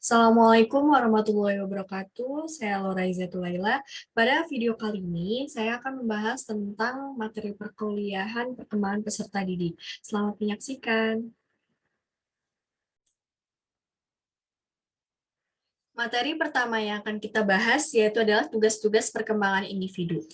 Assalamualaikum warahmatullahi wabarakatuh. Saya Loraiza Tulaila. Pada video kali ini, saya akan membahas tentang materi perkuliahan perkembangan peserta didik. Selamat menyaksikan. Materi pertama yang akan kita bahas yaitu adalah tugas-tugas perkembangan individu.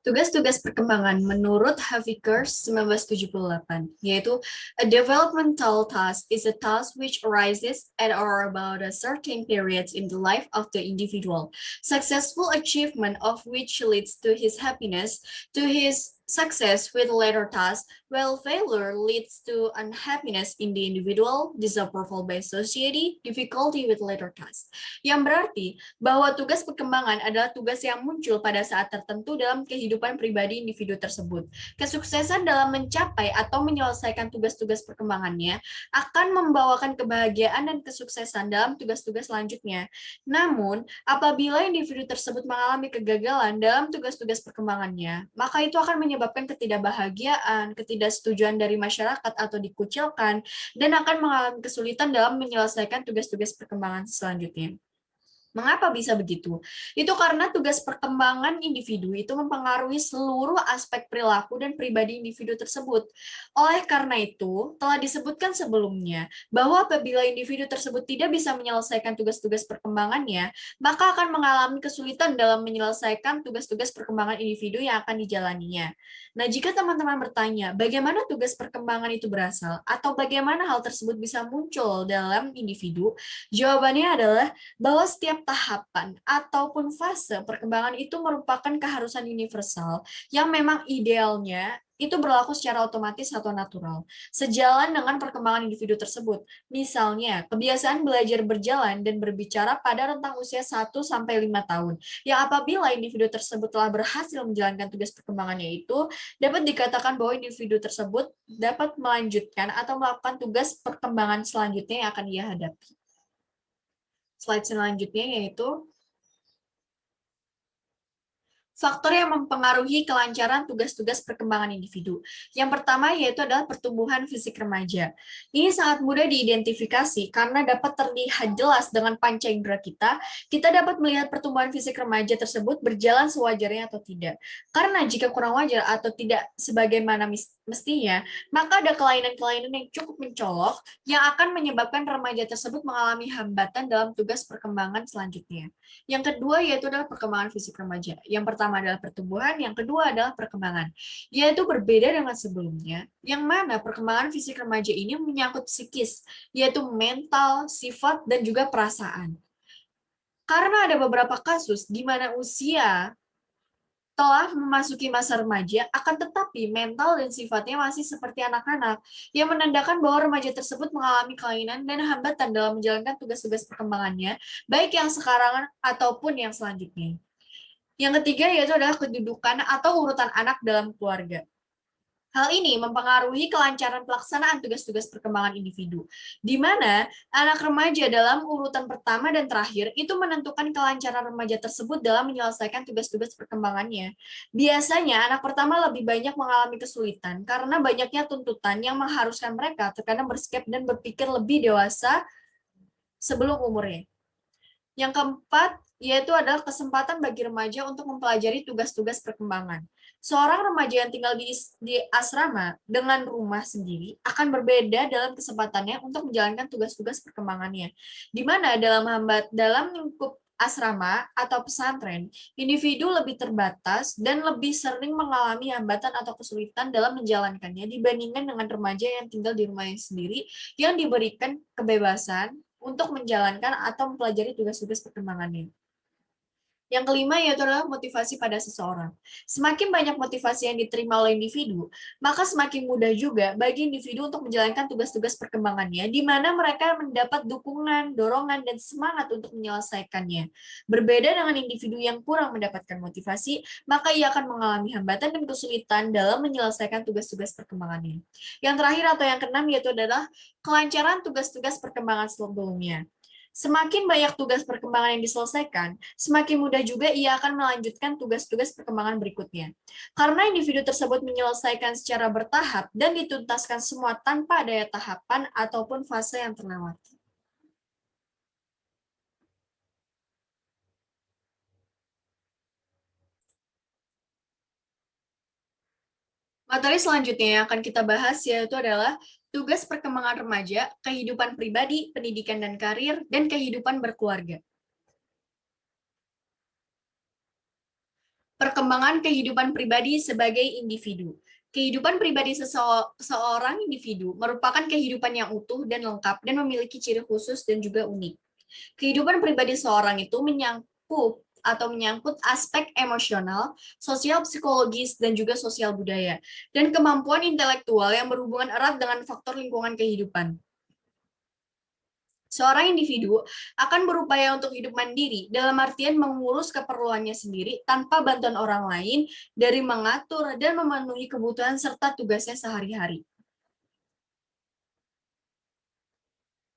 Tugas-tugas perkembangan menurut Havikers 1978, yaitu a developmental task is a task which arises at or about a certain period in the life of the individual, successful achievement of which leads to his happiness, to his success with later tasks, while failure leads to unhappiness in the individual, disapproval by society, difficulty with later tasks. Yang berarti bahwa tugas perkembangan adalah tugas yang muncul pada saat tertentu dalam kehidupan pribadi individu tersebut. Kesuksesan dalam mencapai atau menyelesaikan tugas-tugas perkembangannya akan membawakan kebahagiaan dan kesuksesan dalam tugas-tugas selanjutnya. Namun, apabila individu tersebut mengalami kegagalan dalam tugas-tugas perkembangannya, maka itu akan menyebabkan ketidakbahagiaan, ketidaksetujuan dari masyarakat atau dikucilkan, dan akan mengalami kesulitan dalam menyelesaikan tugas-tugas perkembangan selanjutnya. Mengapa bisa begitu? Itu karena tugas perkembangan individu itu mempengaruhi seluruh aspek perilaku dan pribadi individu tersebut. Oleh karena itu, telah disebutkan sebelumnya bahwa apabila individu tersebut tidak bisa menyelesaikan tugas-tugas perkembangannya, maka akan mengalami kesulitan dalam menyelesaikan tugas-tugas perkembangan individu yang akan dijalaninya. Nah, jika teman-teman bertanya, bagaimana tugas perkembangan itu berasal atau bagaimana hal tersebut bisa muncul dalam individu, jawabannya adalah bahwa setiap tahapan ataupun fase perkembangan itu merupakan keharusan universal yang memang idealnya itu berlaku secara otomatis atau natural, sejalan dengan perkembangan individu tersebut. Misalnya, kebiasaan belajar berjalan dan berbicara pada rentang usia 1-5 tahun, yang apabila individu tersebut telah berhasil menjalankan tugas perkembangannya itu, dapat dikatakan bahwa individu tersebut dapat melanjutkan atau melakukan tugas perkembangan selanjutnya yang akan ia hadapi. Slide selanjutnya yaitu faktor yang mempengaruhi kelancaran tugas-tugas perkembangan individu. Yang pertama yaitu adalah pertumbuhan fisik remaja. Ini sangat mudah diidentifikasi karena dapat terlihat jelas dengan panca indera kita. Kita dapat melihat pertumbuhan fisik remaja tersebut berjalan sewajarnya atau tidak. Karena jika kurang wajar atau tidak sebagaimana mestinya, maka ada kelainan-kelainan yang cukup mencolok yang akan menyebabkan remaja tersebut mengalami hambatan dalam tugas perkembangan selanjutnya. Yang kedua yaitu adalah perkembangan fisik remaja. Yang pertama adalah pertumbuhan, yang kedua adalah perkembangan. Yaitu berbeda dengan sebelumnya, yang mana perkembangan fisik remaja ini menyangkut psikis, yaitu mental, sifat, dan juga perasaan. Karena ada beberapa kasus di mana usia telah memasuki masa remaja, akan tetapi mental dan sifatnya masih seperti anak-anak, yang menandakan bahwa remaja tersebut mengalami kelainan dan hambatan dalam menjalankan tugas-tugas perkembangannya, baik yang sekarang ataupun yang selanjutnya. Yang ketiga yaitu adalah kedudukan atau urutan anak dalam keluarga. Hal ini mempengaruhi kelancaran pelaksanaan tugas-tugas perkembangan individu, di mana anak remaja dalam urutan pertama dan terakhir itu menentukan kelancaran remaja tersebut dalam menyelesaikan tugas-tugas perkembangannya. Biasanya anak pertama lebih banyak mengalami kesulitan karena banyaknya tuntutan yang mengharuskan mereka terkadang bersikap dan berpikir lebih dewasa sebelum umurnya. Yang keempat, yaitu adalah kesempatan bagi remaja untuk mempelajari tugas-tugas perkembangan. Seorang remaja yang tinggal di asrama dengan rumah sendiri akan berbeda dalam kesempatannya untuk menjalankan tugas-tugas perkembangannya. Di mana dalam lingkup asrama atau pesantren, individu lebih terbatas dan lebih sering mengalami hambatan atau kesulitan dalam menjalankannya dibandingkan dengan remaja yang tinggal di rumahnya sendiri yang diberikan kebebasan untuk menjalankan atau mempelajari tugas-tugas perkembangannya. Yang kelima yaitu adalah motivasi pada seseorang. Semakin banyak motivasi yang diterima oleh individu, maka semakin mudah juga bagi individu untuk menjalankan tugas-tugas perkembangannya, di mana mereka mendapat dukungan, dorongan, dan semangat untuk menyelesaikannya. Berbeda dengan individu yang kurang mendapatkan motivasi, maka ia akan mengalami hambatan dan kesulitan dalam menyelesaikan tugas-tugas perkembangannya. Yang terakhir atau yang keenam yaitu adalah kelancaran tugas-tugas perkembangan sebelumnya. Semakin banyak tugas perkembangan yang diselesaikan, semakin mudah juga ia akan melanjutkan tugas-tugas perkembangan berikutnya. Karena individu tersebut menyelesaikan secara bertahap dan dituntaskan semua tanpa adanya tahapan ataupun fase yang terlewati. Materi selanjutnya yang akan kita bahas yaitu adalah tugas perkembangan remaja, kehidupan pribadi, pendidikan dan karir, dan kehidupan berkeluarga. Perkembangan kehidupan pribadi sebagai individu. Kehidupan pribadi seorang individu merupakan kehidupan yang utuh dan lengkap dan memiliki ciri khusus dan juga unik. Kehidupan pribadi seorang itu menyangkut aspek emosional, sosial psikologis, dan juga sosial budaya, dan kemampuan intelektual yang berhubungan erat dengan faktor lingkungan kehidupan. Seorang individu akan berupaya untuk hidup mandiri, dalam artian mengurus keperluannya sendiri tanpa bantuan orang lain dari mengatur dan memenuhi kebutuhan serta tugasnya sehari-hari.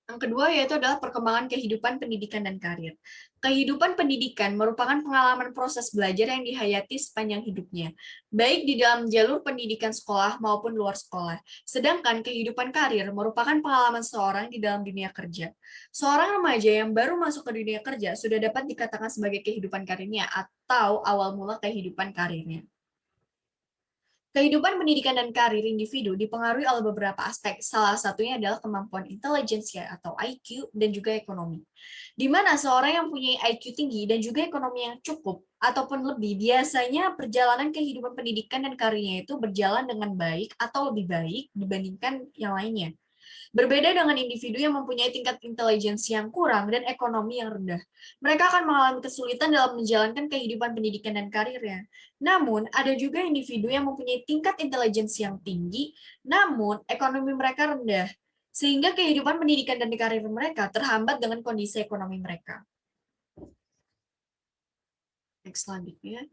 Yang kedua yaitu adalah perkembangan kehidupan pendidikan dan karir. Kehidupan pendidikan merupakan pengalaman proses belajar yang dihayati sepanjang hidupnya, baik di dalam jalur pendidikan sekolah maupun luar sekolah. Sedangkan kehidupan karir merupakan pengalaman seorang di dalam dunia kerja. Seorang remaja yang baru masuk ke dunia kerja sudah dapat dikatakan sebagai kehidupan karirnya atau awal mula kehidupan karirnya. Kehidupan pendidikan dan karir individu dipengaruhi oleh beberapa aspek. Salah satunya adalah kemampuan intelijensia atau IQ dan juga ekonomi. Di mana seorang yang punya IQ tinggi dan juga ekonomi yang cukup ataupun lebih, biasanya perjalanan kehidupan pendidikan dan karirnya itu berjalan dengan baik atau lebih baik dibandingkan yang lainnya. Berbeda dengan individu yang mempunyai tingkat intelijensi yang kurang dan ekonomi yang rendah. Mereka akan mengalami kesulitan dalam menjalankan kehidupan pendidikan dan karirnya. Namun, ada juga individu yang mempunyai tingkat intelijensi yang tinggi, namun ekonomi mereka rendah. Sehingga kehidupan pendidikan dan karir mereka terhambat dengan kondisi ekonomi mereka. Next selanjutnya.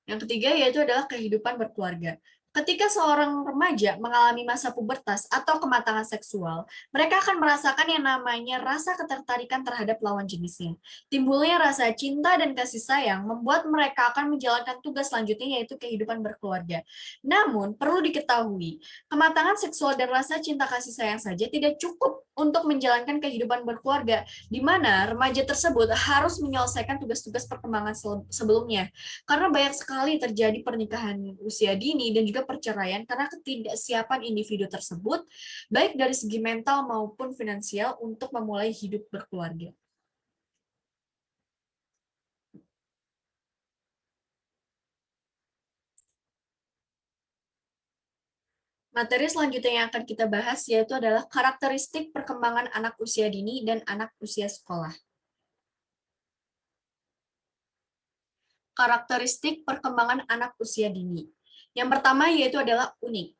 Yang ketiga yaitu adalah kehidupan berkeluarga. Ketika seorang remaja mengalami masa pubertas atau kematangan seksual, mereka akan merasakan yang namanya rasa ketertarikan terhadap lawan jenisnya. Timbulnya rasa cinta dan kasih sayang membuat mereka akan menjalankan tugas selanjutnya yaitu kehidupan berkeluarga. Namun, perlu diketahui, kematangan seksual dan rasa cinta kasih sayang saja tidak cukup untuk menjalankan kehidupan berkeluarga, di mana remaja tersebut harus menyelesaikan tugas-tugas perkembangan sebelumnya. Karena banyak sekali terjadi pernikahan usia dini dan juga perceraian karena ketidaksiapan individu tersebut, baik dari segi mental maupun finansial untuk memulai hidup berkeluarga. Materi selanjutnya yang akan kita bahas yaitu adalah karakteristik perkembangan anak usia dini dan anak usia sekolah. Karakteristik perkembangan anak usia dini. Yang pertama yaitu adalah unik.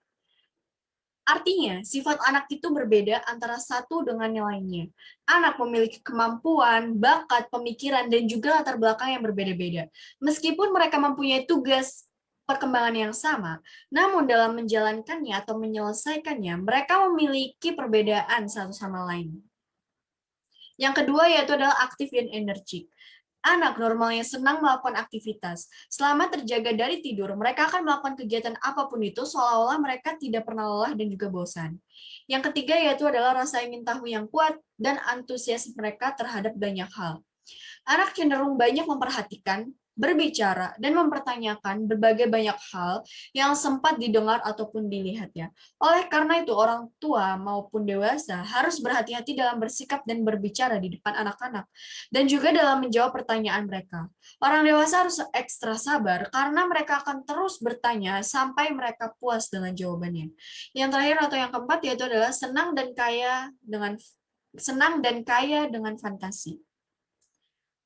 Artinya, sifat anak itu berbeda antara satu dengan yang lainnya. Anak memiliki kemampuan, bakat, pemikiran, dan juga latar belakang yang berbeda-beda. Meskipun mereka mempunyai tugas perkembangan yang sama, namun dalam menjalankannya atau menyelesaikannya, mereka memiliki perbedaan satu sama lain. Yang kedua yaitu adalah aktif dan energik. Anak normalnya senang melakukan aktivitas. Selama terjaga dari tidur, mereka akan melakukan kegiatan apapun itu seolah-olah mereka tidak pernah lelah dan juga bosan. Yang ketiga yaitu adalah rasa ingin tahu yang kuat dan antusias mereka terhadap banyak hal. Anak cenderung banyak memperhatikan, berbicara, dan mempertanyakan berbagai banyak hal yang sempat didengar ataupun dilihatnya. Oleh karena itu, orang tua maupun dewasa harus berhati-hati dalam bersikap dan berbicara di depan anak-anak, dan juga dalam menjawab pertanyaan mereka. Orang dewasa harus ekstra sabar karena mereka akan terus bertanya sampai mereka puas dengan jawabannya. Yang terakhir atau yang keempat yaitu adalah senang dan kaya dengan fantasi.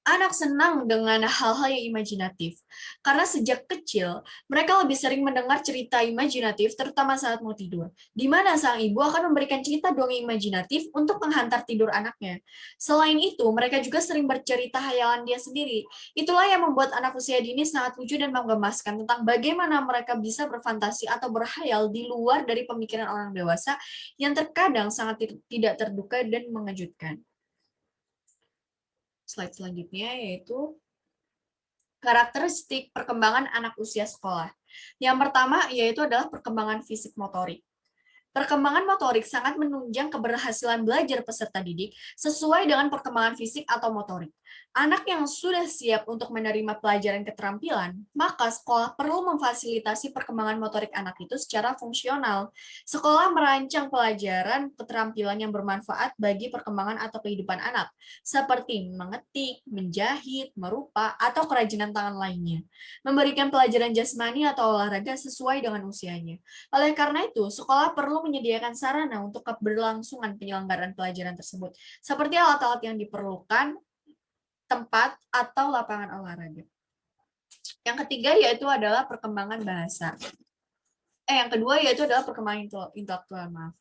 Anak senang dengan hal-hal yang imajinatif. Karena sejak kecil, mereka lebih sering mendengar cerita imajinatif, terutama saat mau tidur. Di mana sang ibu akan memberikan cerita dongeng imajinatif untuk menghantar tidur anaknya. Selain itu, mereka juga sering bercerita hayalan dia sendiri. Itulah yang membuat anak usia dini sangat lucu dan menggemaskan tentang bagaimana mereka bisa berfantasi atau berhayal di luar dari pemikiran orang dewasa yang terkadang sangat tidak terduga dan mengejutkan. Slide selanjutnya yaitu karakteristik perkembangan anak usia sekolah. Yang pertama yaitu adalah perkembangan fisik motorik. Perkembangan motorik sangat menunjang keberhasilan belajar peserta didik sesuai dengan perkembangan fisik atau motorik. Anak yang sudah siap untuk menerima pelajaran keterampilan, maka sekolah perlu memfasilitasi perkembangan motorik anak itu secara fungsional. Sekolah merancang pelajaran keterampilan yang bermanfaat bagi perkembangan atau kehidupan anak, seperti mengetik, menjahit, merupa, atau kerajinan tangan lainnya. Memberikan pelajaran jasmani atau olahraga sesuai dengan usianya. Oleh karena itu, sekolah perlu menyediakan sarana untuk keberlangsungan penyelenggaraan pelajaran tersebut, seperti alat-alat yang diperlukan, tempat, atau lapangan olahraga. Yang ketiga yaitu adalah perkembangan bahasa. Yang kedua yaitu adalah perkembangan intelektual, maaf.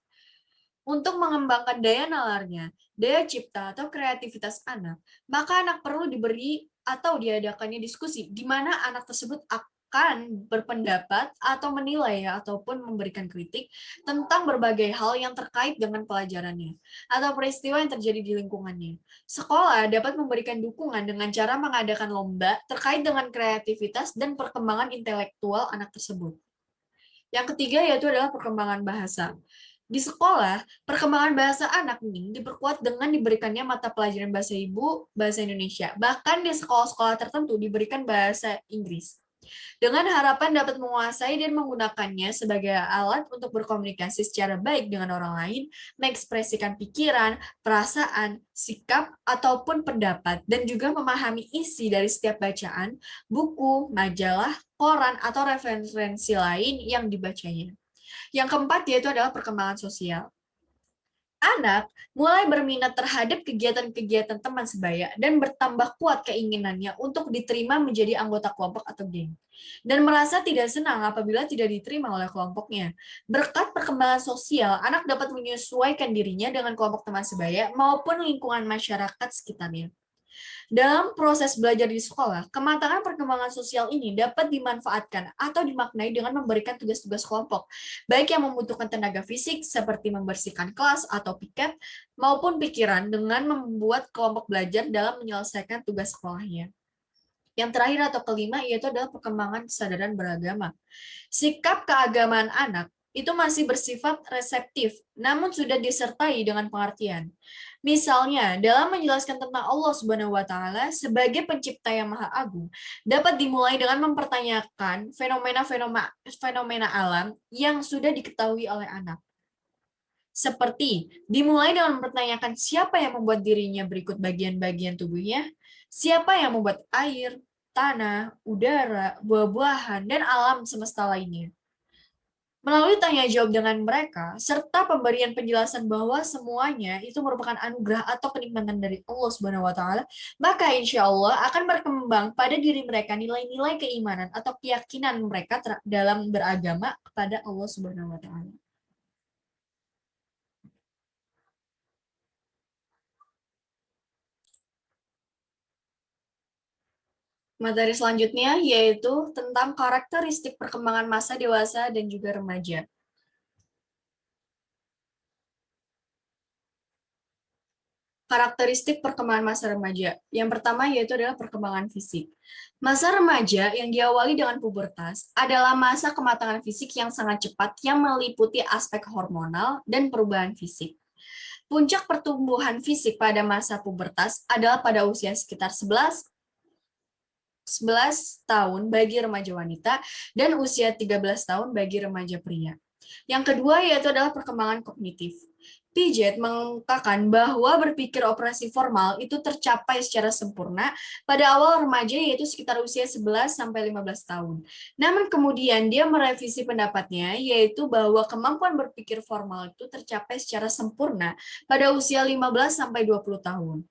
Untuk mengembangkan daya nalarnya, daya cipta atau kreativitas anak, maka anak perlu diberi atau diadakannya diskusi di mana anak tersebut akan berpendapat atau menilai ataupun memberikan kritik tentang berbagai hal yang terkait dengan pelajarannya atau peristiwa yang terjadi di lingkungannya. Sekolah dapat memberikan dukungan dengan cara mengadakan lomba terkait dengan kreativitas dan perkembangan intelektual anak tersebut. Yang ketiga yaitu adalah perkembangan bahasa. Di sekolah, perkembangan bahasa anak ini diperkuat dengan diberikannya mata pelajaran bahasa ibu, bahasa Indonesia. Bahkan di sekolah-sekolah tertentu diberikan bahasa Inggris. Dengan harapan dapat menguasai dan menggunakannya sebagai alat untuk berkomunikasi secara baik dengan orang lain, mengekspresikan pikiran, perasaan, sikap, ataupun pendapat, dan juga memahami isi dari setiap bacaan, buku, majalah, koran, atau referensi lain yang dibacanya. Yang keempat yaitu adalah perkembangan sosial. Anak mulai berminat terhadap kegiatan-kegiatan teman sebaya dan bertambah kuat keinginannya untuk diterima menjadi anggota kelompok atau geng. Dan merasa tidak senang apabila tidak diterima oleh kelompoknya. Berkat perkembangan sosial, anak dapat menyesuaikan dirinya dengan kelompok teman sebaya maupun lingkungan masyarakat sekitarnya. Dalam proses belajar di sekolah, kematangan perkembangan sosial ini dapat dimanfaatkan atau dimaknai dengan memberikan tugas-tugas kelompok, baik yang membutuhkan tenaga fisik seperti membersihkan kelas atau piket, maupun pikiran dengan membuat kelompok belajar dalam menyelesaikan tugas sekolahnya. Yang terakhir atau kelima yaitu adalah perkembangan kesadaran beragama. Sikap keagamaan anak itu masih bersifat reseptif, namun sudah disertai dengan pengertian. Misalnya, dalam menjelaskan tentang Allah Subhanahu wa taala sebagai pencipta yang maha agung, dapat dimulai dengan mempertanyakan fenomena alam yang sudah diketahui oleh anak. Seperti dimulai dengan mempertanyakan siapa yang membuat dirinya berikut bagian-bagian tubuhnya, siapa yang membuat air, tanah, udara, buah-buahan, dan alam semesta lainnya. Melalui tanya jawab dengan mereka, serta pemberian penjelasan bahwa semuanya itu merupakan anugerah atau kenikmatan dari Allah Subhanahu wa taala, maka insya Allah akan berkembang pada diri mereka nilai-nilai keimanan atau keyakinan mereka dalam beragama kepada Allah Subhanahu wa taala. Materi selanjutnya yaitu tentang karakteristik perkembangan masa dewasa dan juga remaja. Karakteristik perkembangan masa remaja. Yang pertama yaitu adalah perkembangan fisik. Masa remaja yang diawali dengan pubertas adalah masa kematangan fisik yang sangat cepat yang meliputi aspek hormonal dan perubahan fisik. Puncak pertumbuhan fisik pada masa pubertas adalah pada usia sekitar 11 tahun bagi remaja wanita dan usia 13 tahun bagi remaja pria. Yang kedua yaitu adalah perkembangan kognitif. Piaget mengungkapkan bahwa berpikir operasi formal itu tercapai secara sempurna pada awal remaja yaitu sekitar usia 11 sampai 15 tahun. Namun kemudian dia merevisi pendapatnya yaitu bahwa kemampuan berpikir formal itu tercapai secara sempurna pada usia 15 sampai 20 tahun.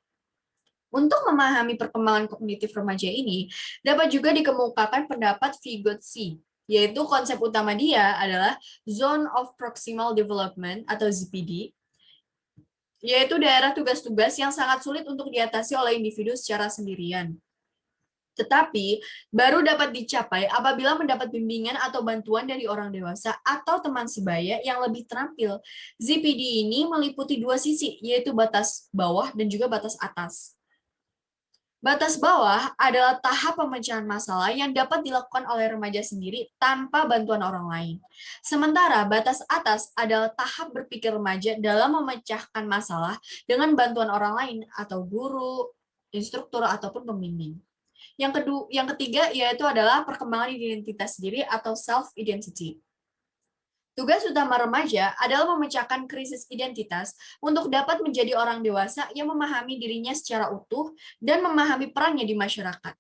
Untuk memahami perkembangan kognitif remaja ini, dapat juga dikemukakan pendapat Vygotsky, yaitu konsep utama dia adalah Zone of Proximal Development atau ZPD, yaitu daerah tugas-tugas yang sangat sulit untuk diatasi oleh individu secara sendirian. Tetapi baru dapat dicapai apabila mendapat bimbingan atau bantuan dari orang dewasa atau teman sebaya yang lebih terampil. ZPD ini meliputi dua sisi, yaitu batas bawah dan juga batas atas. Batas bawah adalah tahap pemecahan masalah yang dapat dilakukan oleh remaja sendiri tanpa bantuan orang lain. Sementara batas atas adalah tahap berpikir remaja dalam memecahkan masalah dengan bantuan orang lain atau guru, instruktur, ataupun pembimbing. Yang ketiga yaitu adalah perkembangan identitas diri atau self-identity. Tugas utama remaja adalah memecahkan krisis identitas untuk dapat menjadi orang dewasa yang memahami dirinya secara utuh dan memahami perannya di masyarakat.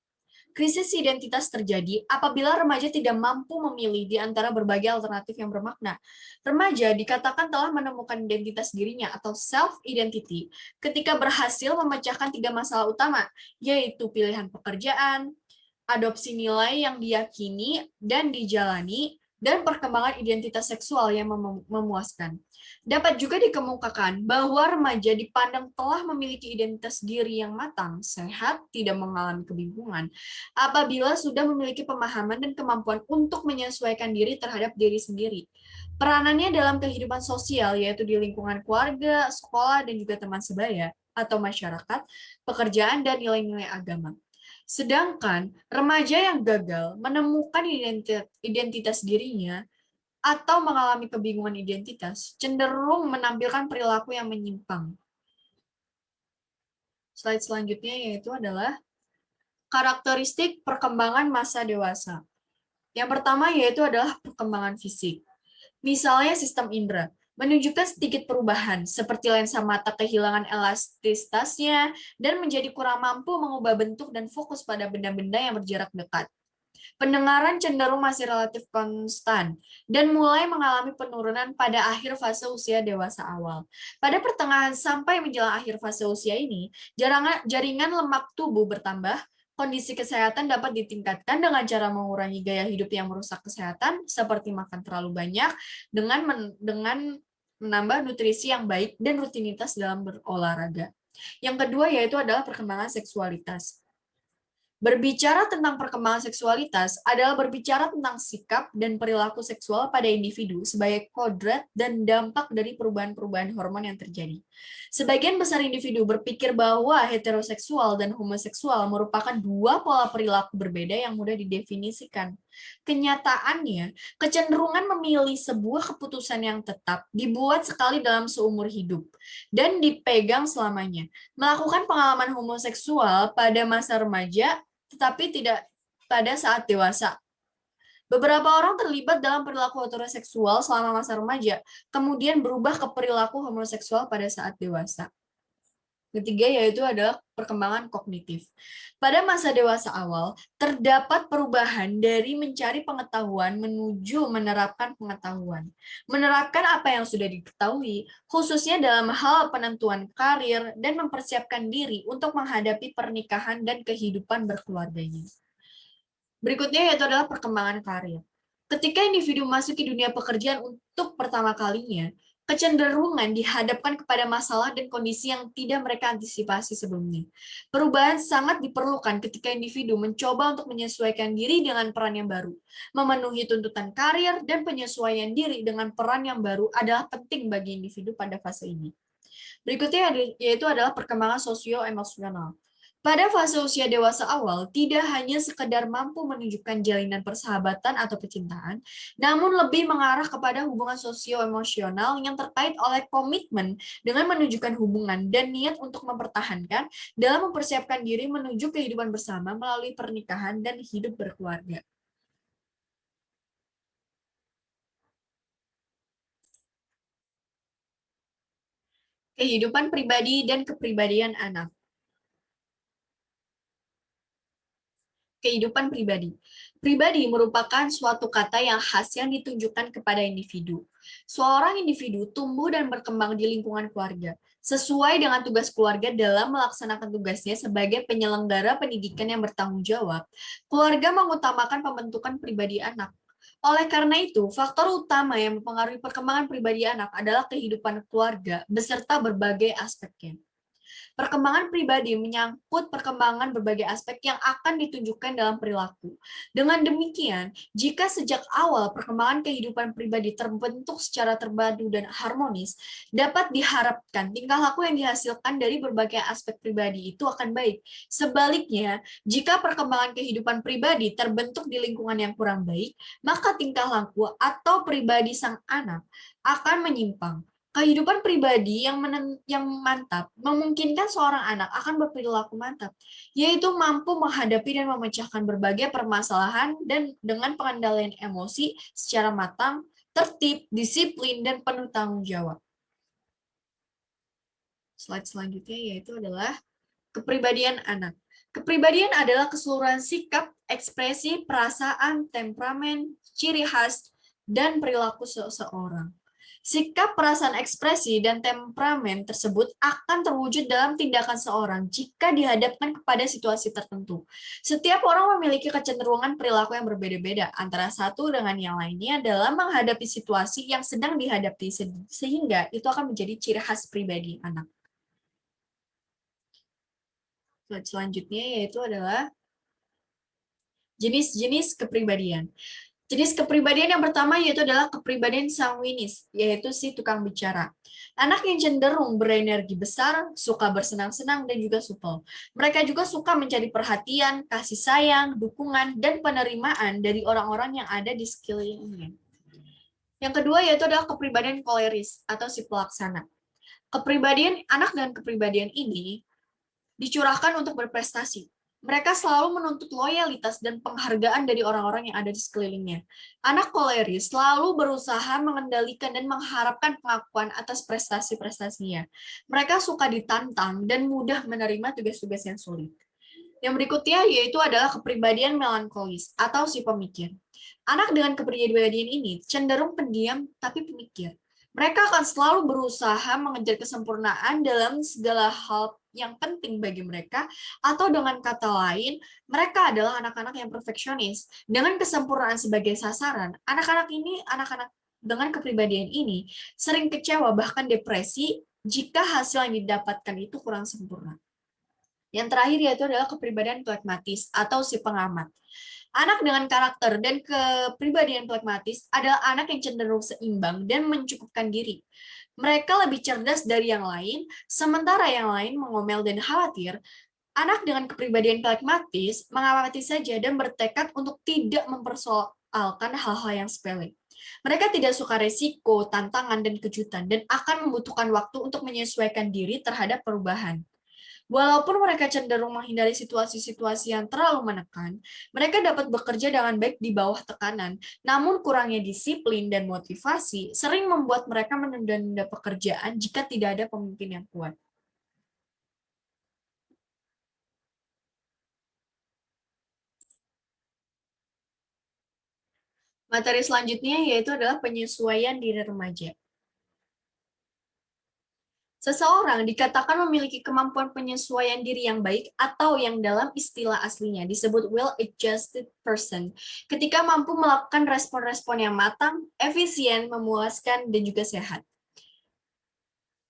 Krisis identitas terjadi apabila remaja tidak mampu memilih di antara berbagai alternatif yang bermakna. Remaja dikatakan telah menemukan identitas dirinya atau self-identity ketika berhasil memecahkan 3 masalah utama, yaitu pilihan pekerjaan, adopsi nilai yang diyakini dan dijalani, dan perkembangan identitas seksual yang memuaskan. Dapat juga dikemukakan bahwa remaja dipandang telah memiliki identitas diri yang matang, sehat, tidak mengalami kebingungan, apabila sudah memiliki pemahaman dan kemampuan untuk menyesuaikan diri terhadap diri sendiri. Peranannya dalam kehidupan sosial, yaitu di lingkungan keluarga, sekolah, dan juga teman sebaya, atau masyarakat, pekerjaan, dan nilai-nilai agama. Sedangkan remaja yang gagal menemukan identitas dirinya atau mengalami kebingungan identitas cenderung menampilkan perilaku yang menyimpang. Slide selanjutnya yaitu adalah karakteristik perkembangan masa dewasa. Yang pertama yaitu adalah perkembangan fisik. Misalnya sistem indera menunjukkan sedikit perubahan, seperti lensa mata kehilangan elastisitasnya dan menjadi kurang mampu mengubah bentuk dan fokus pada benda-benda yang berjarak dekat. Pendengaran cenderung masih relatif konstan dan mulai mengalami penurunan pada akhir fase usia dewasa awal. Pada pertengahan sampai menjelang akhir fase usia ini, jaringan lemak tubuh bertambah. Kondisi kesehatan dapat ditingkatkan dengan cara mengurangi gaya hidup yang merusak kesehatan, seperti makan terlalu banyak, dengan menambah nutrisi yang baik dan rutinitas dalam berolahraga. Yang kedua yaitu adalah perkembangan seksualitas. Berbicara tentang perkembangan seksualitas adalah berbicara tentang sikap dan perilaku seksual pada individu sebagai kodrat dan dampak dari perubahan-perubahan hormon yang terjadi. Sebagian besar individu berpikir bahwa heteroseksual dan homoseksual merupakan dua pola perilaku berbeda yang mudah didefinisikan. Kenyataannya, kecenderungan memilih sebuah keputusan yang tetap dibuat sekali dalam seumur hidup dan dipegang selamanya. Melakukan pengalaman homoseksual pada masa remaja tetapi tidak pada saat dewasa. Beberapa orang terlibat dalam perilaku heteroseksual selama masa remaja, kemudian berubah ke perilaku homoseksual pada saat dewasa. Ketiga yaitu adalah perkembangan kognitif. Pada masa dewasa awal, terdapat perubahan dari mencari pengetahuan menuju menerapkan pengetahuan. Menerapkan apa yang sudah diketahui, khususnya dalam hal penentuan karir dan mempersiapkan diri untuk menghadapi pernikahan dan kehidupan berkeluarganya. Berikutnya yaitu adalah perkembangan karir. Ketika individu memasuki dunia pekerjaan untuk pertama kalinya, kecenderungan dihadapkan kepada masalah dan kondisi yang tidak mereka antisipasi sebelumnya. Perubahan sangat diperlukan ketika individu mencoba untuk menyesuaikan diri dengan peran yang baru. Memenuhi tuntutan karir dan penyesuaian diri dengan peran yang baru adalah penting bagi individu pada fase ini. Berikutnya yaitu adalah perkembangan sosio-emosional. Pada fase usia dewasa awal, tidak hanya sekedar mampu menunjukkan jalinan persahabatan atau kecintaan, namun lebih mengarah kepada hubungan sosio-emosional yang terkait oleh komitmen dengan menunjukkan hubungan dan niat untuk mempertahankan dalam mempersiapkan diri menuju kehidupan bersama melalui pernikahan dan hidup berkeluarga. Kehidupan pribadi dan kepribadian anak. Kehidupan pribadi. Pribadi merupakan suatu kata yang khas yang ditunjukkan kepada individu. Seorang individu tumbuh dan berkembang di lingkungan keluarga, sesuai dengan tugas keluarga dalam melaksanakan tugasnya sebagai penyelenggara pendidikan yang bertanggung jawab. Keluarga mengutamakan pembentukan pribadi anak. Oleh karena itu, faktor utama yang mempengaruhi perkembangan pribadi anak adalah kehidupan keluarga beserta berbagai aspeknya. Perkembangan pribadi menyangkut perkembangan berbagai aspek yang akan ditunjukkan dalam perilaku. Dengan demikian, jika sejak awal perkembangan kehidupan pribadi terbentuk secara terpadu dan harmonis, dapat diharapkan tingkah laku yang dihasilkan dari berbagai aspek pribadi itu akan baik. Sebaliknya, jika perkembangan kehidupan pribadi terbentuk di lingkungan yang kurang baik, maka tingkah laku atau pribadi sang anak akan menyimpang. Kehidupan pribadi yang mantap memungkinkan seorang anak akan berperilaku mantap, yaitu mampu menghadapi dan memecahkan berbagai permasalahan dan dengan pengendalian emosi secara matang, tertib, disiplin, dan penuh tanggung jawab. Slide selanjutnya yaitu adalah kepribadian anak. Kepribadian adalah keseluruhan sikap, ekspresi, perasaan, temperamen, ciri khas, dan perilaku seseorang. Sikap, perasaan, ekspresi, dan temperamen tersebut akan terwujud dalam tindakan seorang jika dihadapkan kepada situasi tertentu. Setiap orang memiliki kecenderungan perilaku yang berbeda-beda antara satu dengan yang lainnya dalam menghadapi situasi yang sedang dihadapi, sehingga itu akan menjadi ciri khas pribadi anak. Selanjutnya yaitu adalah jenis-jenis kepribadian. Jenis kepribadian yang pertama yaitu adalah kepribadian sanguinis, yaitu si tukang bicara. Anak yang cenderung berenergi besar, suka bersenang-senang, dan juga supel. Mereka juga suka mencari perhatian, kasih sayang, dukungan, dan penerimaan dari orang-orang yang ada di sekelilingnya. Yang kedua yaitu adalah kepribadian koleris atau si pelaksana. Kepribadian anak dan kepribadian ini dicurahkan untuk berprestasi. Mereka selalu menuntut loyalitas dan penghargaan dari orang-orang yang ada di sekelilingnya. Anak koleris selalu berusaha mengendalikan dan mengharapkan pengakuan atas prestasi-prestasinya. Mereka suka ditantang dan mudah menerima tugas-tugas yang sulit. Yang berikutnya yaitu adalah kepribadian melankolis atau si pemikir. Anak dengan kepribadian ini cenderung pendiam tapi pemikir. Mereka akan selalu berusaha mengejar kesempurnaan dalam segala hal yang penting bagi mereka, atau dengan kata lain, mereka adalah anak-anak yang perfeksionis. Dengan kesempurnaan sebagai sasaran, anak-anak dengan kepribadian ini sering kecewa bahkan depresi jika hasil yang didapatkan itu kurang sempurna. Yang terakhir yaitu adalah kepribadian pragmatis atau si pengamat. Anak dengan karakter dan kepribadian pragmatis adalah anak yang cenderung seimbang dan mencukupkan diri. Mereka lebih cerdas dari yang lain, sementara yang lain mengomel dan khawatir. Anak dengan kepribadian pragmatis mengamati saja dan bertekad untuk tidak mempersoalkan hal-hal yang sepele. Mereka tidak suka resiko, tantangan, dan kejutan, dan akan membutuhkan waktu untuk menyesuaikan diri terhadap perubahan. Walaupun mereka cenderung menghindari situasi-situasi yang terlalu menekan, mereka dapat bekerja dengan baik di bawah tekanan. Namun kurangnya disiplin dan motivasi sering membuat mereka menunda-nunda pekerjaan jika tidak ada pemimpin yang kuat. Materi selanjutnya yaitu adalah penyesuaian diri remaja. Seseorang dikatakan memiliki kemampuan penyesuaian diri yang baik atau yang dalam istilah aslinya disebut well-adjusted person ketika mampu melakukan respon-respon yang matang, efisien, memuaskan, dan juga sehat.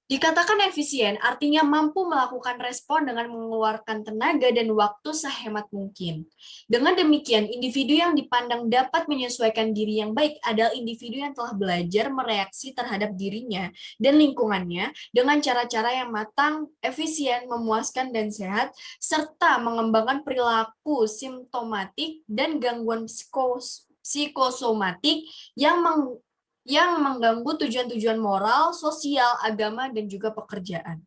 Dikatakan efisien artinya mampu melakukan respon dengan mengeluarkan tenaga dan waktu sehemat mungkin. Dengan demikian, individu yang dipandang dapat menyesuaikan diri yang baik adalah individu yang telah belajar mereaksi terhadap dirinya dan lingkungannya dengan cara-cara yang matang, efisien, memuaskan, dan sehat, serta mengembangkan perilaku simptomatik dan gangguan psikosomatik yang mengganggu tujuan-tujuan moral, sosial, agama, dan juga pekerjaan.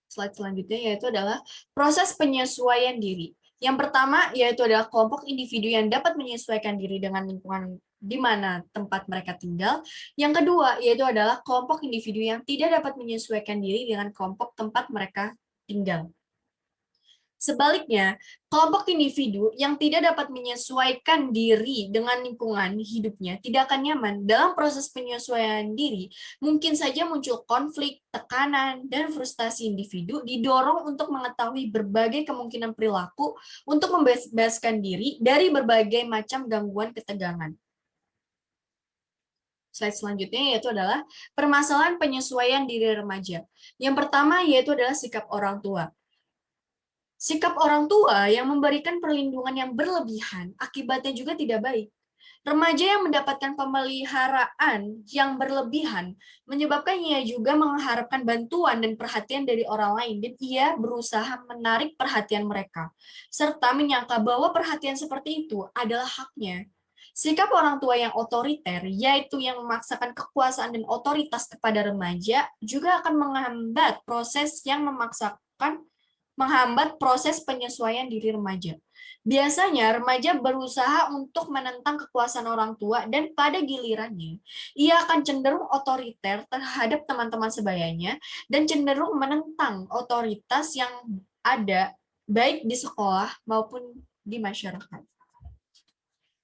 Slide selanjutnya yaitu adalah proses penyesuaian diri. Yang pertama yaitu adalah kelompok individu yang dapat menyesuaikan diri dengan lingkungan di mana tempat mereka tinggal. Yang kedua yaitu adalah kelompok individu yang tidak dapat menyesuaikan diri dengan kelompok tempat mereka tinggal. Sebaliknya, kelompok individu yang tidak dapat menyesuaikan diri dengan lingkungan hidupnya tidak akan nyaman. Dalam proses penyesuaian diri, mungkin saja muncul konflik, tekanan, dan frustasi individu didorong untuk mengetahui berbagai kemungkinan perilaku untuk membebaskan diri dari berbagai macam gangguan ketegangan. Slide selanjutnya yaitu adalah permasalahan penyesuaian diri remaja. Yang pertama yaitu adalah sikap orang tua. Sikap orang tua yang memberikan perlindungan yang berlebihan akibatnya juga tidak baik. Remaja yang mendapatkan pemeliharaan yang berlebihan menyebabkan ia juga mengharapkan bantuan dan perhatian dari orang lain dan ia berusaha menarik perhatian mereka serta menyangka bahwa perhatian seperti itu adalah haknya. Sikap orang tua yang otoriter, yaitu yang memaksakan kekuasaan dan otoritas kepada remaja, juga akan menghambat proses penyesuaian diri remaja. Biasanya, remaja berusaha untuk menentang kekuasaan orang tua dan pada gilirannya, ia akan cenderung otoriter terhadap teman-teman sebayanya dan cenderung menentang otoritas yang ada baik di sekolah maupun di masyarakat.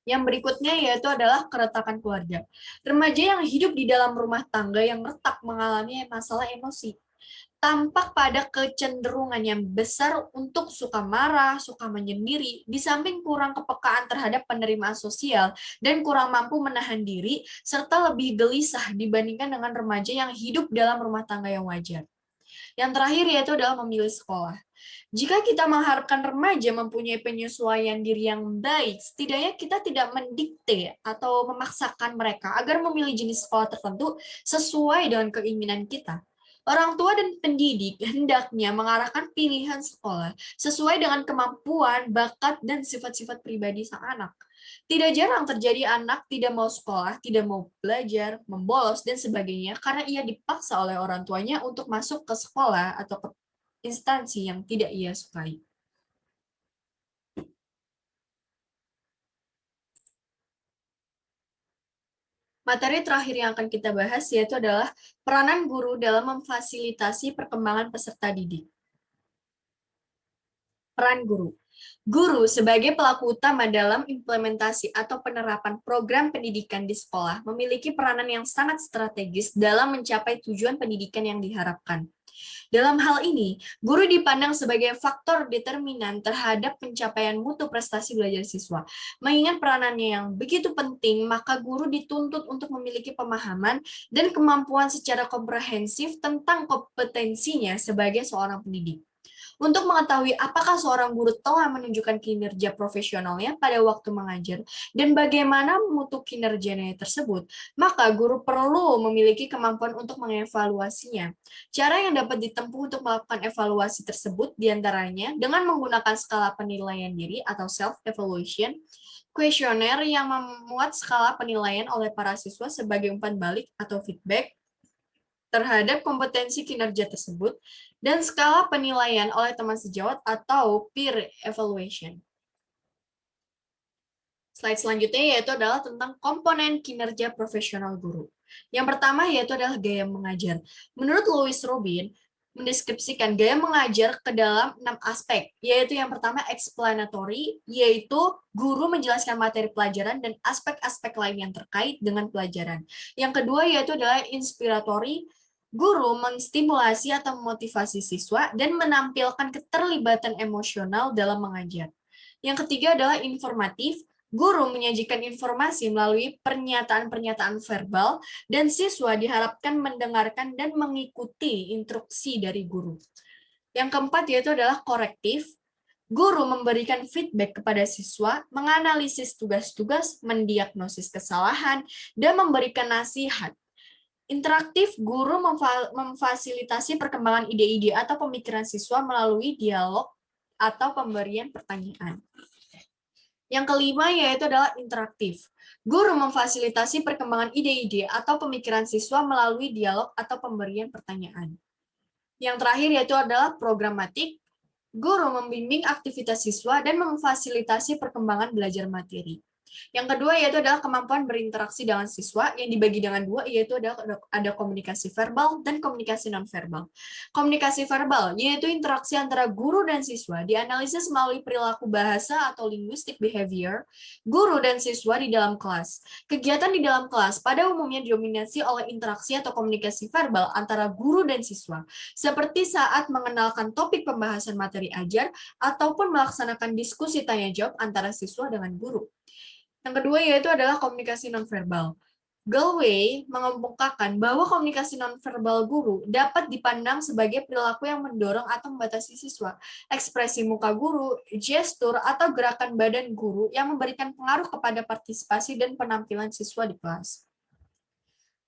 Yang berikutnya yaitu adalah keretakan keluarga. Remaja yang hidup di dalam rumah tangga yang retak mengalami masalah emosi. Tampak pada kecenderungan yang besar untuk suka marah, suka menyendiri, di samping kurang kepekaan terhadap penerimaan sosial dan kurang mampu menahan diri, serta lebih gelisah dibandingkan dengan remaja yang hidup dalam rumah tangga yang wajar. Yang terakhir yaitu adalah memilih sekolah. Jika kita mengharapkan remaja mempunyai penyesuaian diri yang baik, setidaknya kita tidak mendikte atau memaksakan mereka agar memilih jenis sekolah tertentu sesuai dengan keinginan kita. Orang tua dan pendidik hendaknya mengarahkan pilihan sekolah sesuai dengan kemampuan, bakat, dan sifat-sifat pribadi sang anak. Tidak jarang terjadi anak tidak mau sekolah, tidak mau belajar, membolos, dan sebagainya karena ia dipaksa oleh orang tuanya untuk masuk ke sekolah atau ke instansi yang tidak ia sukai. Materi terakhir yang akan kita bahas yaitu adalah peranan guru dalam memfasilitasi perkembangan peserta didik. Peran guru. Guru sebagai pelaku utama dalam implementasi atau penerapan program pendidikan di sekolah memiliki peranan yang sangat strategis dalam mencapai tujuan pendidikan yang diharapkan. Dalam hal ini, guru dipandang sebagai faktor determinan terhadap pencapaian mutu prestasi belajar siswa. Mengingat peranannya yang begitu penting, maka guru dituntut untuk memiliki pemahaman dan kemampuan secara komprehensif tentang kompetensinya sebagai seorang pendidik. Untuk mengetahui apakah seorang guru telah menunjukkan kinerja profesionalnya pada waktu mengajar dan bagaimana mutu kinerjanya tersebut, maka guru perlu memiliki kemampuan untuk mengevaluasinya. Cara yang dapat ditempuh untuk melakukan evaluasi tersebut diantaranya dengan menggunakan skala penilaian diri atau self-evaluation, kuesioner yang memuat skala penilaian oleh para siswa sebagai umpan balik atau feedback terhadap kompetensi kinerja tersebut, dan skala penilaian oleh teman sejawat atau peer evaluation. Slide selanjutnya yaitu adalah tentang komponen kinerja profesional guru. Yang pertama yaitu adalah gaya mengajar. Menurut Louis Robin, mendeskripsikan gaya mengajar ke dalam 6 aspek, yaitu yang pertama explanatory, yaitu guru menjelaskan materi pelajaran dan aspek-aspek lain yang terkait dengan pelajaran. Yang kedua yaitu adalah inspiratory, guru menstimulasi atau memotivasi siswa dan menampilkan keterlibatan emosional dalam mengajar. Yang ketiga adalah informatif, guru menyajikan informasi melalui pernyataan-pernyataan verbal dan siswa diharapkan mendengarkan dan mengikuti instruksi dari guru. Yang keempat yaitu adalah korektif, guru memberikan feedback kepada siswa, menganalisis tugas-tugas, mendiagnosis kesalahan, dan memberikan nasihat. Interaktif, guru memfasilitasi perkembangan ide-ide atau pemikiran siswa melalui dialog atau pemberian pertanyaan. Yang kelima yaitu adalah interaktif. Guru memfasilitasi perkembangan ide-ide atau pemikiran siswa melalui dialog atau pemberian pertanyaan. Yang terakhir yaitu adalah programatik. Guru membimbing aktivitas siswa dan memfasilitasi perkembangan belajar materi. Yang kedua yaitu adalah kemampuan berinteraksi dengan siswa yang dibagi dengan dua, yaitu ada komunikasi verbal dan komunikasi nonverbal. Komunikasi verbal yaitu interaksi antara guru dan siswa dianalisis melalui perilaku bahasa atau linguistic behavior guru dan siswa di dalam kelas. Kegiatan di dalam kelas pada umumnya didominasi oleh interaksi atau komunikasi verbal antara guru dan siswa, seperti saat mengenalkan topik pembahasan materi ajar ataupun melaksanakan diskusi tanya jawab antara siswa dengan guru. Yang kedua yaitu adalah komunikasi nonverbal. Galway mengemukakan bahwa komunikasi nonverbal guru dapat dipandang sebagai perilaku yang mendorong atau membatasi siswa, ekspresi muka guru, gestur, atau gerakan badan guru yang memberikan pengaruh kepada partisipasi dan penampilan siswa di kelas.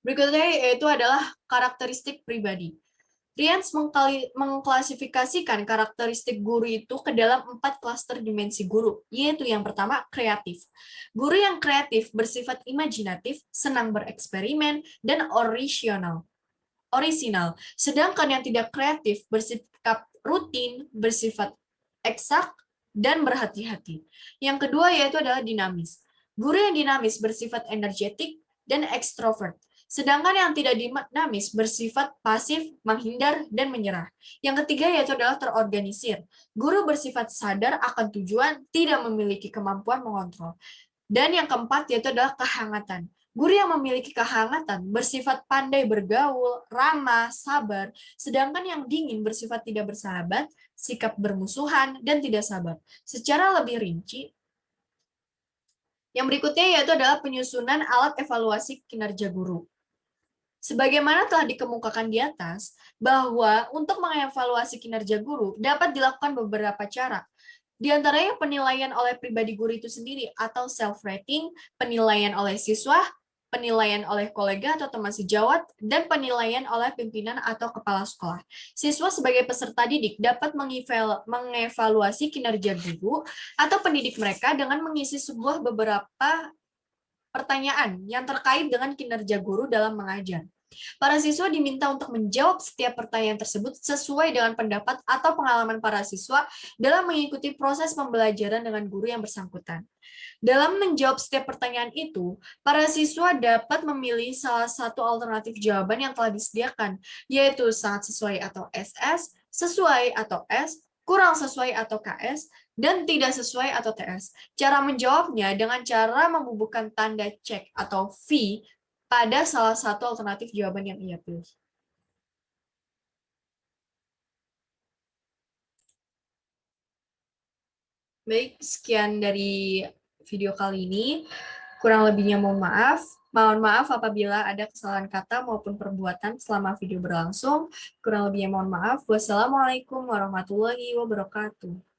Berikutnya yaitu adalah karakteristik pribadi. Rians mengklasifikasikan karakteristik guru itu ke dalam 4 klaster dimensi guru, yaitu yang pertama, kreatif. Guru yang kreatif bersifat imajinatif, senang bereksperimen, dan orisinal. Sedangkan yang tidak kreatif bersikap rutin, bersifat eksak, dan berhati-hati. Yang kedua yaitu adalah dinamis. Guru yang dinamis bersifat energetik dan ekstrovert. Sedangkan yang tidak dinamis bersifat pasif, menghindar, dan menyerah. Yang ketiga yaitu adalah terorganisir. Guru bersifat sadar akan tujuan, tidak memiliki kemampuan mengontrol. Dan yang keempat yaitu adalah kehangatan. Guru yang memiliki kehangatan bersifat pandai bergaul, ramah, sabar, sedangkan yang dingin bersifat tidak bersahabat, sikap bermusuhan, dan tidak sabar. Secara lebih rinci, yang berikutnya yaitu adalah penyusunan alat evaluasi kinerja guru. Sebagaimana telah dikemukakan di atas, bahwa untuk mengevaluasi kinerja guru dapat dilakukan beberapa cara. Di antaranya penilaian oleh pribadi guru itu sendiri atau self-rating, penilaian oleh siswa, penilaian oleh kolega atau teman sejawat, dan penilaian oleh pimpinan atau kepala sekolah. Siswa sebagai peserta didik dapat mengevaluasi kinerja guru atau pendidik mereka dengan mengisi sebuah beberapa pertanyaan yang terkait dengan kinerja guru dalam mengajar. Para siswa diminta untuk menjawab setiap pertanyaan tersebut sesuai dengan pendapat atau pengalaman para siswa dalam mengikuti proses pembelajaran dengan guru yang bersangkutan. Dalam menjawab setiap pertanyaan itu, para siswa dapat memilih salah satu alternatif jawaban yang telah disediakan, yaitu sangat sesuai atau SS, sesuai atau S, kurang sesuai atau KS, dan tidak sesuai atau TS. Cara menjawabnya dengan cara membubuhkan tanda cek atau V pada salah satu alternatif jawaban yang ia pilih. Baik, sekian dari video kali ini. Kurang lebihnya mohon maaf. Mohon maaf apabila ada kesalahan kata maupun perbuatan selama video berlangsung. Kurang lebihnya mohon maaf. Wassalamualaikum warahmatullahi wabarakatuh.